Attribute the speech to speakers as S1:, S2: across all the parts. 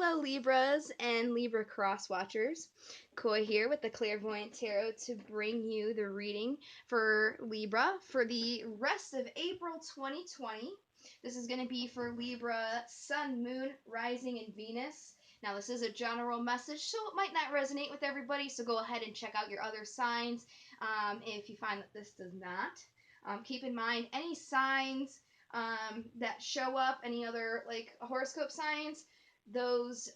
S1: Hello Libras and Libra cross watchers. Koi here with the Clairvoyant Tarot to bring you the reading for Libra for the rest of April 2020. This is going to be for Libra, Sun, Moon, Rising, and Venus. Now this is a general message, so it might not resonate with everybody, so go ahead and check out your other signs if you find that this does not. Keep in mind any signs that show up, any other like horoscope signs, those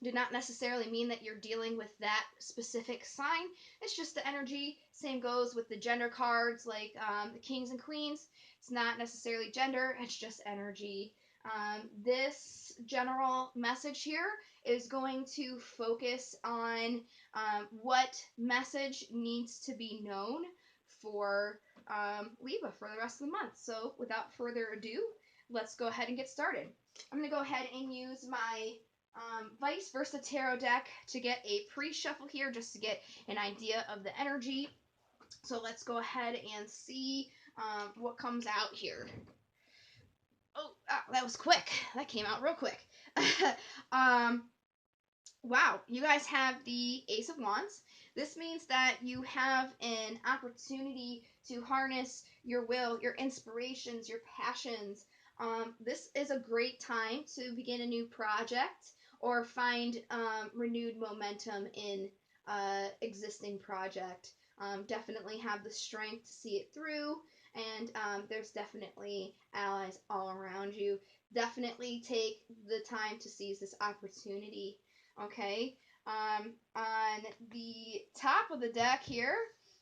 S1: do not necessarily mean that you're dealing with that specific sign. It's just the energy. Same goes with the gender cards, like the kings and queens. It's not necessarily gender, it's just energy. This general message here is going to focus on what message needs to be known for Libra for the rest of the month. So without further ado, let's go ahead and get started. I'm going to go ahead and use my Vice Versa Tarot deck to get a pre-shuffle here, just to get an idea of the energy. So let's go ahead and see what comes out here. Oh, that was quick. That came out real quick. Wow, you guys have the Ace of Wands. This means that you have an opportunity to harness your will, your inspirations, your passions. This is a great time to begin a new project or find renewed momentum in existing project. Definitely have the strength to see it through, and there's definitely allies all around you. Definitely take the time to seize this opportunity. Okay, on the top of the deck here,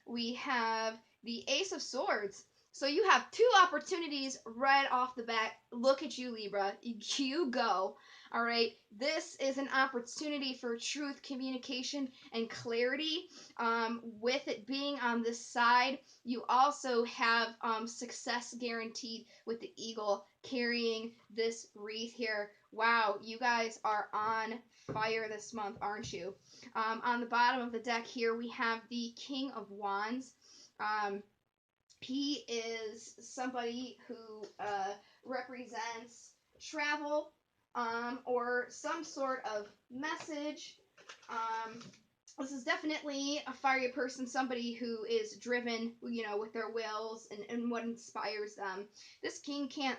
S1: we have the Ace of Swords. So you have two opportunities right off the bat. Look at you, Libra. You go. All right. This is an opportunity for truth, communication, and clarity. With it being on this side, you also have success guaranteed with the eagle carrying this wreath here. Wow, you guys are on fire this month, aren't you? On the bottom of the deck here, we have the King of Wands. He is somebody who represents travel or some sort of message. This is definitely a fiery person, somebody who is driven, with their wills and what inspires them. This king can't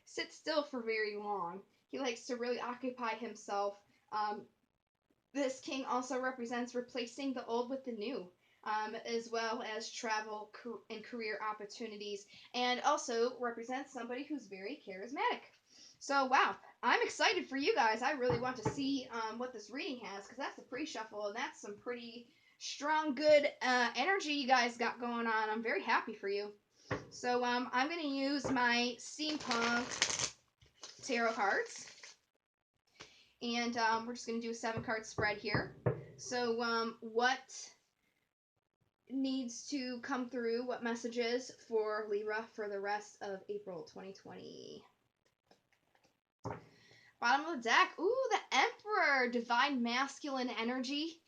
S1: sit still for very long. He likes to really occupy himself. This king also represents replacing the old with the new, as well as travel and career opportunities, and also represents somebody who's very charismatic. So, wow, I'm excited for you guys. I really want to see what this reading has, because that's a pre-shuffle, and that's some pretty strong, good energy you guys got going on. I'm very happy for you. So, I'm going to use my steampunk tarot cards. And we're just going to do a 7-card spread here. So what needs to come through, what messages for Libra for the rest of April 2020? Bottom of the deck, ooh, the Emperor, divine masculine energy.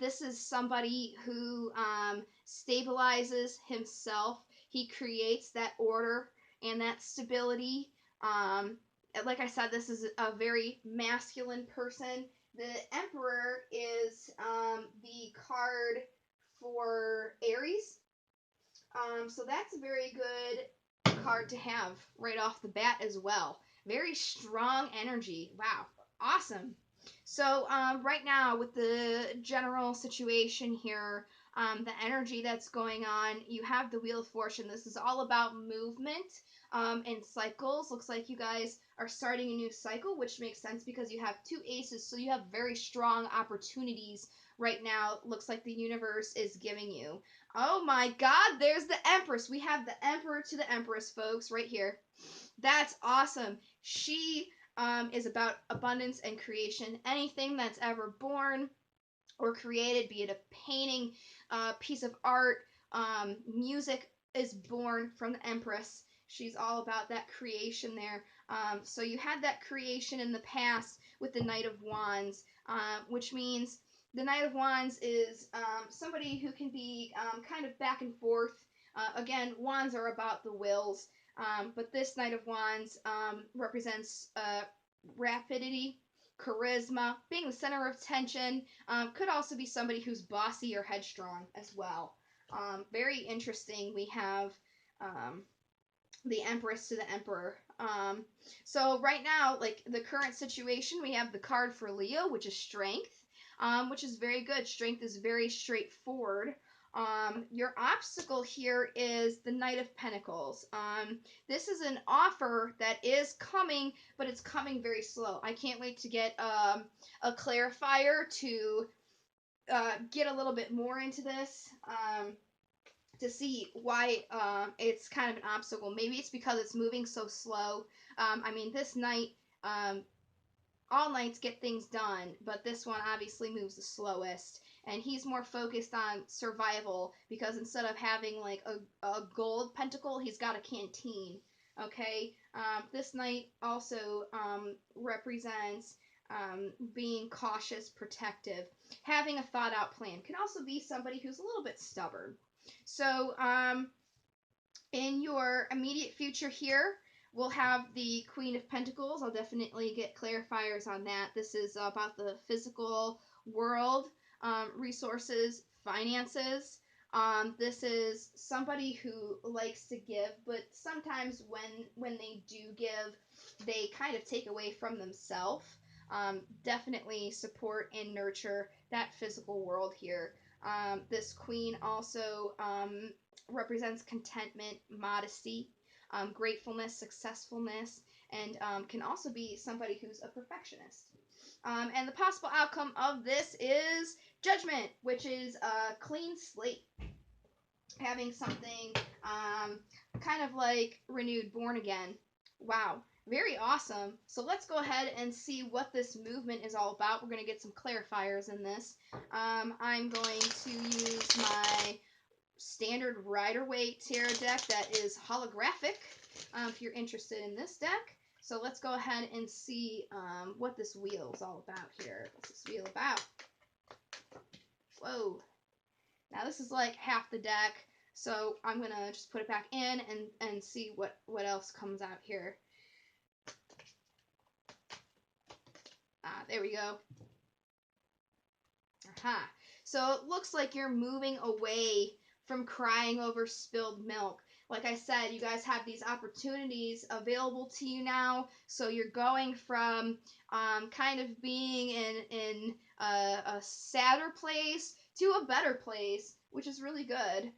S1: This is somebody who stabilizes himself. He creates that order and that stability. Like I said, this is a very masculine person. The Emperor is the card for Aries. So that's a very good card to have right off the bat as well. Very strong energy. Wow. Awesome. So right now with the general situation here, the energy that's going on, you have the Wheel of Fortune. This is all about movement and cycles. Looks like you guys are starting a new cycle, which makes sense because you have 2 aces, so you have very strong opportunities right now. Looks like the universe is giving you. Oh my God, there's the Empress. We have the Emperor to the Empress, folks, right here. That's awesome. She is about abundance and creation. Anything that's ever born or created, be it a painting, piece of art, music, is born from the Empress. She's all about that creation there. So you had that creation in the past with the Knight of Wands, which means the Knight of Wands is somebody who can be kind of back and forth. Again, wands are about the wills, but this Knight of Wands represents rapidity charisma, being the center of attention. Could also be somebody who's bossy or headstrong as well. Very interesting. We have the Empress to the Emperor. So right now, like the current situation, we have the card for Leo, which is strength, which is very good. Strength is very straightforward. Your obstacle here is the Knight of Pentacles. This is an offer that is coming, but it's coming very slow. I can't wait to get a clarifier to get a little bit more into this. To see why it's kind of an obstacle. Maybe it's because it's moving so slow. I mean, this knight, all knights get things done, but this one obviously moves the slowest. And he's more focused on survival because instead of having like a gold pentacle, he's got a canteen. Okay? This knight also represents being cautious, protective, having a thought out plan. Can also be somebody who's a little bit stubborn. So, in your immediate future here, we'll have the Queen of Pentacles. I'll definitely get clarifiers on that. This is about the physical world, resources, finances. This is somebody who likes to give, but sometimes when they do give, they kind of take away from themselves. Definitely support and nurture that physical world here. This queen also represents contentment, modesty, gratefulness, successfulness, and can also be somebody who's a perfectionist. And the possible outcome of this is judgment, which is a clean slate. Having something kind of like renewed, born again. Wow. Very awesome. So let's go ahead and see what this movement is all about. We're going to get some clarifiers in this. I'm going to use my standard Rider-Waite tarot deck that is holographic, if you're interested in this deck. So let's go ahead and see what this wheel is all about here. What's this wheel about? Whoa. Now this is like half the deck, so I'm going to just put it back in and see what else comes out here. There we go. Aha. So it looks like you're moving away from crying over spilled milk. Like I said, you guys have these opportunities available to you now. So you're going from kind of being in a sadder place to a better place, which is really good.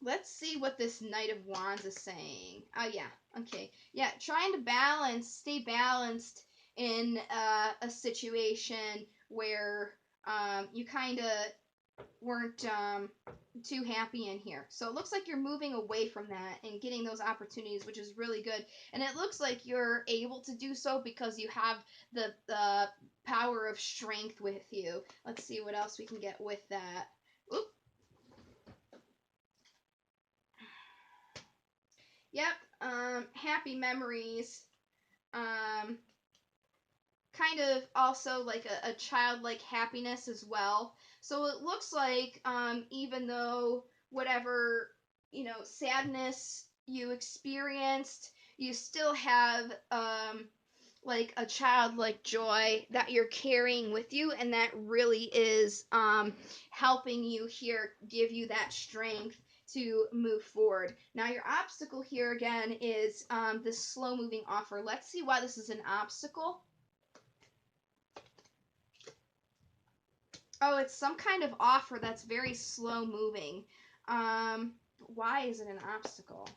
S1: Let's see what this Knight of Wands is saying. Oh, yeah. Okay. Yeah, trying to stay balanced in a situation where you kind of weren't too happy in here. So it looks like you're moving away from that and getting those opportunities, which is really good. And it looks like you're able to do so because you have the power of strength with you. Let's see what else we can get with that. Oop. Yep, happy memories. Kind of also like a childlike happiness as well. So it looks like even though whatever, sadness you experienced, you still have like a childlike joy that you're carrying with you, and that really is helping you here, give you that strength to move forward. Now your obstacle here again is this slow moving offer. Let's see why this is an obstacle. Oh, it's some kind of offer that's very slow moving. Why is it an obstacle?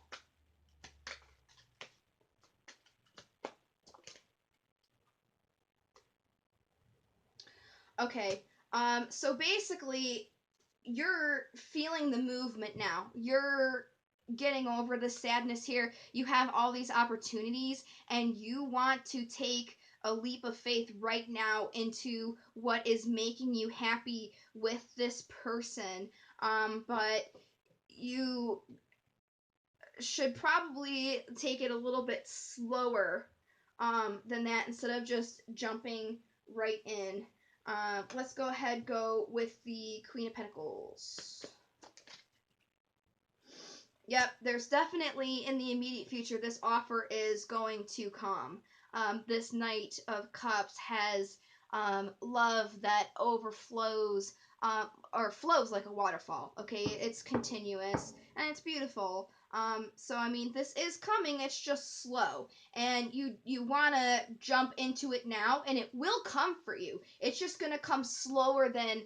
S1: Okay, so basically, you're feeling the movement now. You're getting over the sadness here. You have all these opportunities, and you want to take a leap of faith right now into what is making you happy with this person. But you should probably take it a little bit slower than that instead of just jumping right in. Let's go ahead, go with the Queen of Pentacles. Yep, there's definitely in the immediate future this offer is going to come. this Knight of Cups has love that overflows or flows like a waterfall. Okay, it's continuous and it's beautiful. So I mean, this is coming. It's just slow, and you want to jump into it now, and it will come for you. It's just gonna come slower than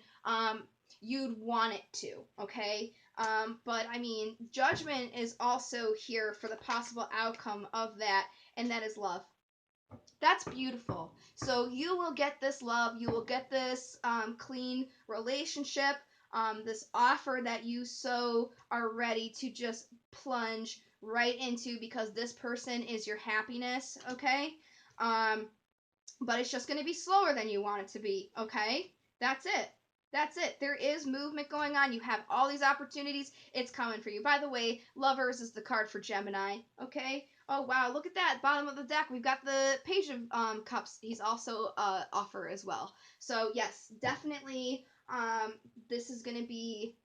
S1: you'd want it to. Okay. But I mean, judgment is also here for the possible outcome of that, and that is love. That's beautiful. So you will get this love, you will get this clean relationship, this offer that you so are ready to just plunge right into because this person is your happiness, okay? Um, but it's just going to be slower than you want it to be, okay? That's it. That's it. There is movement going on. You have all these opportunities. It's coming for you. By the way, Lovers is the card for Gemini, okay? Oh, wow. Look at that. Bottom of the deck, we've got the Page of Cups. He's also offer as well. So, yes, definitely this is going to be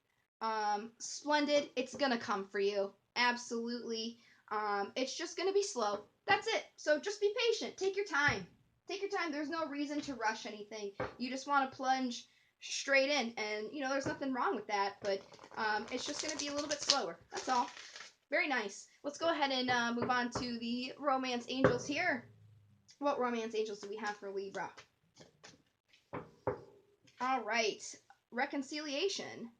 S1: splendid. It's going to come for you. Absolutely. It's just going to be slow. That's it. So just be patient. Take your time. Take your time. There's no reason to rush anything. You just want to plunge straight in, and there's nothing wrong with that, but it's just going to be a little bit slower. That's all. Very nice. Let's go ahead and move on to the romance angels here. What romance angels do we have for Libra? All right. Reconciliation.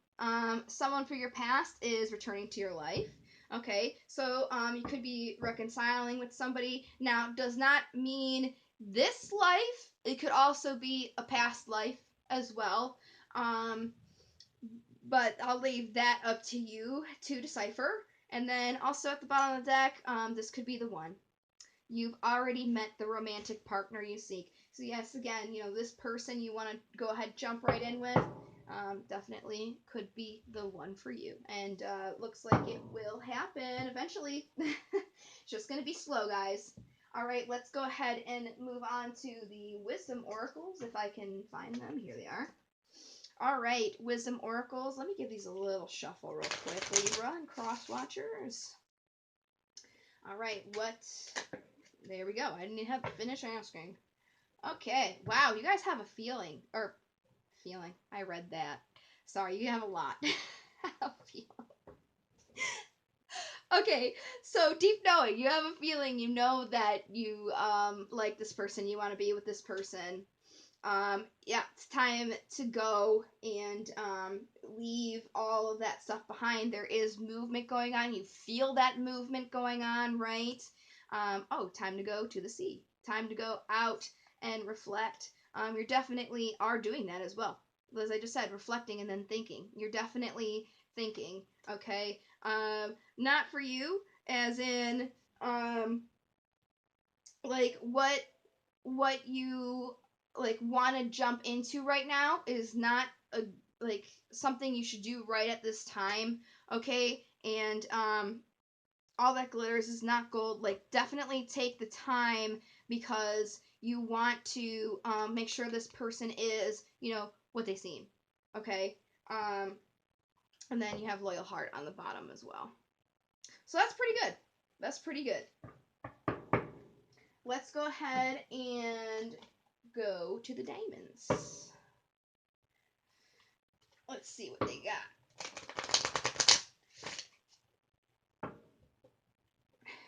S1: Someone from your past is returning to your life. Okay, so you could be reconciling with somebody. Now, does not mean this life. It could also be a past life as well. But I'll leave that up to you to decipher. And then also at the bottom of the deck, this could be the one. You've already met the romantic partner you seek. So yes, again, this person you want to go ahead, jump right in with, definitely could be the one for you. And looks like it will happen eventually. It's just going to be slow, guys. All right, let's go ahead and move on to the wisdom oracles, if I can find them. Here they are. All right, wisdom oracles. Let me give these a little shuffle real quick, Libra and cross watchers. All right, there we go. I didn't have to finish asking. Okay. Wow, you guys have a feeling. I read that. Sorry, you have a lot. A feeling. Okay, so deep knowing. You have a feeling. You know that you like this person. You want to be with this person. Yeah, it's time to go and leave all of that stuff behind. There is movement going on. You feel that movement going on, right? Time to go to the sea. Time to go out and reflect. You definitely are doing that as well. As I just said, reflecting and then thinking. You're definitely thinking, okay? Not for you, as in, like, what you want to jump into right now is not something you should do right at this time, okay? And all that glitters is not gold. Like, definitely take the time because you want to make sure this person is what they seem, okay? And then you have loyal heart on the bottom as well. So that's pretty good. That's pretty good. Let's go ahead and go to the diamonds. Let's see what they got.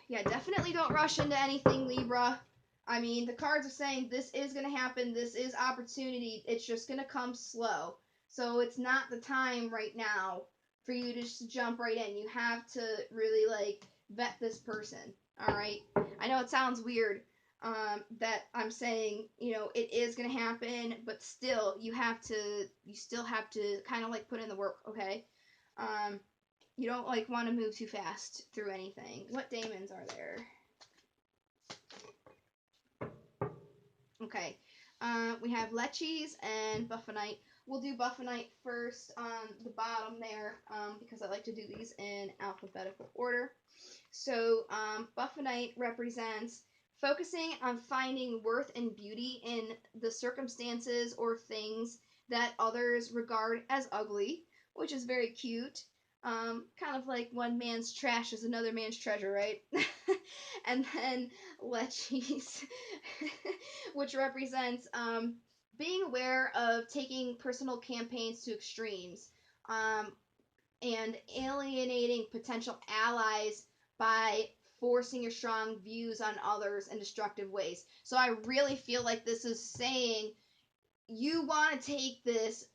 S1: Yeah, definitely don't rush into anything, Libra. I mean, the cards are saying this is going to happen. This is opportunity. It's just going to come slow. So it's not the time right now for you to just jump right in. You have to really, vet this person. All right? I know it sounds weird that I'm saying, it is going to happen, but still, you still have to kind of, put in the work, okay? You don't, want to move too fast through anything. What daemons are there? Okay. We have Leches and Buffonite. We'll do Buffonite first on the bottom there because I like to do these in alphabetical order. So Buffonite represents focusing on finding worth and beauty in the circumstances or things that others regard as ugly, which is very cute. Kind of like one man's trash is another man's treasure, right? And then Leches which represents being aware of taking personal campaigns to extremes, and alienating potential allies by forcing your strong views on others in destructive ways. So I really feel like this is saying you want to take this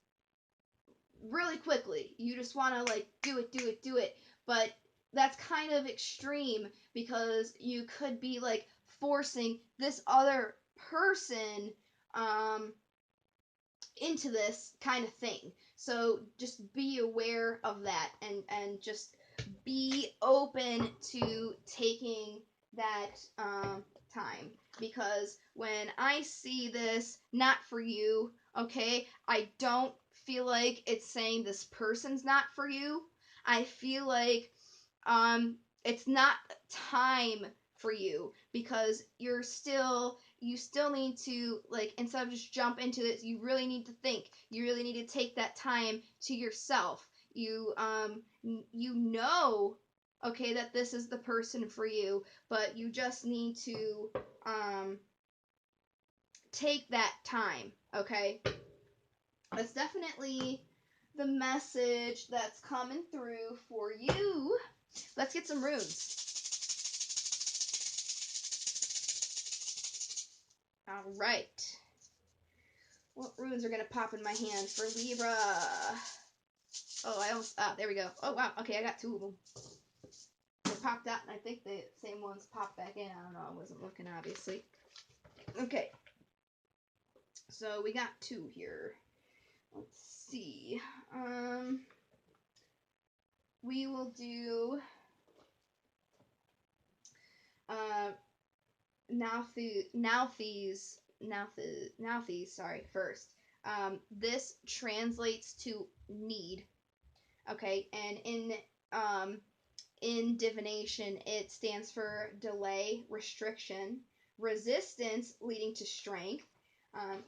S1: really quickly. You just want to like do it. But that's kind of extreme because you could be like forcing this other person into this kind of thing. So just be aware of that, and just be open to taking that time, because when I see this not for you, okay, I don't feel like it's saying this person's not for you. I feel like it's not time for you, because you still need to, like, instead of just jump into this, you really need to think. You really need to take that time to yourself. You know, okay, that this is the person for you, but you just need to take that time, okay? That's definitely the message that's coming through for you. Let's get some runes. All right. What runes are going to pop in my hand for Libra? Oh, I almost... there we go. Oh, wow. Okay, I got two of them. They popped out, and I think the same ones popped back in. I don't know. I wasn't looking, obviously. Okay. So, we got two here. Let's see. We will do... Nauthies, sorry, first. This translates to need. Okay, and in divination, it stands for delay, restriction, resistance leading to strength.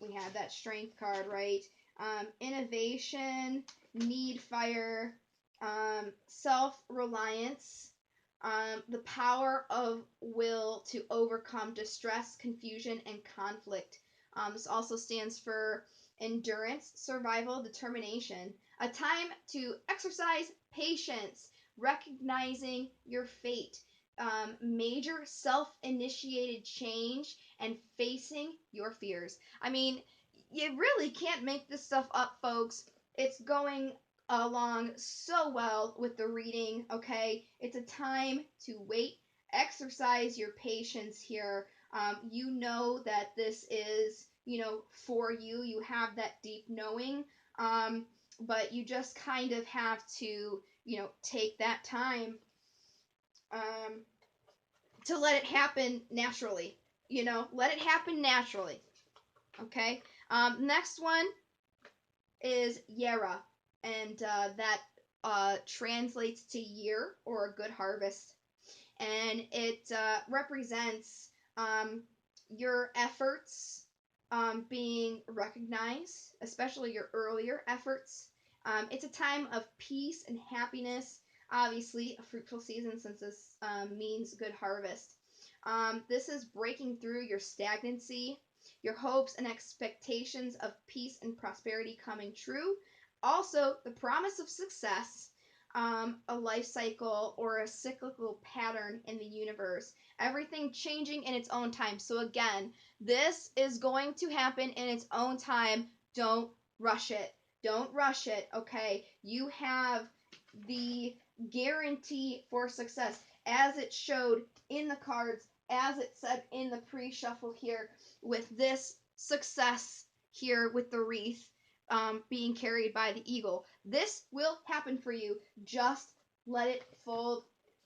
S1: We have that strength card, right? Innovation, need, fire, self-reliance, the power of will to overcome distress, confusion, and conflict. This also stands for endurance, survival, determination. A time to exercise patience, recognizing your fate, major self-initiated change, and facing your fears. I mean, you really can't make this stuff up, folks. It's going along so well with the reading, okay? It's a time to wait, exercise your patience here. You know that this is, for you. You have that deep knowing, but you just kind of have to, take that time to let it happen naturally. Let it happen naturally, okay? Next one is Yera, and that translates to year or a good harvest, and it represents your efforts being recognized, especially your earlier efforts. It's a time of peace and happiness. Obviously, a fruitful season, since this means good harvest. This is breaking through your stagnancy, your hopes and expectations of peace and prosperity coming true. Also, the promise of success, a life cycle or a cyclical pattern in the universe. Everything changing in its own time. So again, this is going to happen in its own time. Don't rush it. Don't rush it, okay? You have the guarantee for success, as it showed in the cards, as it said in the pre-shuffle here, with this success here with the wreath being carried by the eagle. This will happen for you. Just let it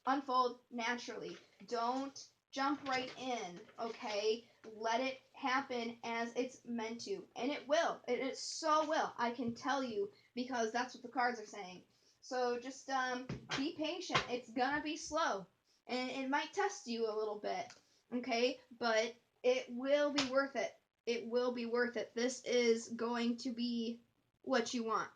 S1: unfold naturally. Don't jump right in, okay? Let it happen as it's meant to. And it will. It so will. I can tell you, because that's what the cards are saying. So just be patient. It's gonna be slow. And it might test you a little bit, okay? But it will be worth it. It will be worth it. This is going to be what you want.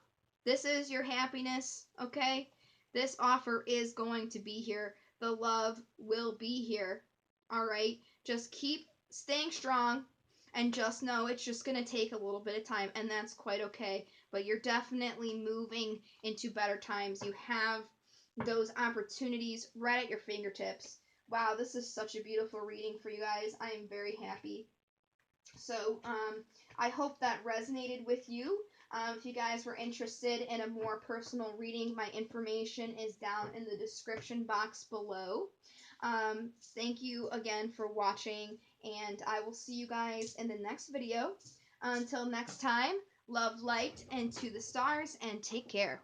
S1: This is your happiness, okay? This offer is going to be here. The love will be here, all right? Just keep staying strong, and just know it's just going to take a little bit of time, and that's quite okay. But you're definitely moving into better times. You have those opportunities right at your fingertips. Wow, this is such a beautiful reading for you guys. I am very happy. So I hope that resonated with you. If you guys were interested in a more personal reading, my information is down in the description box below. Thank you again for watching, and I will see you guys in the next video. Until next time, love, light, and to the stars, and take care.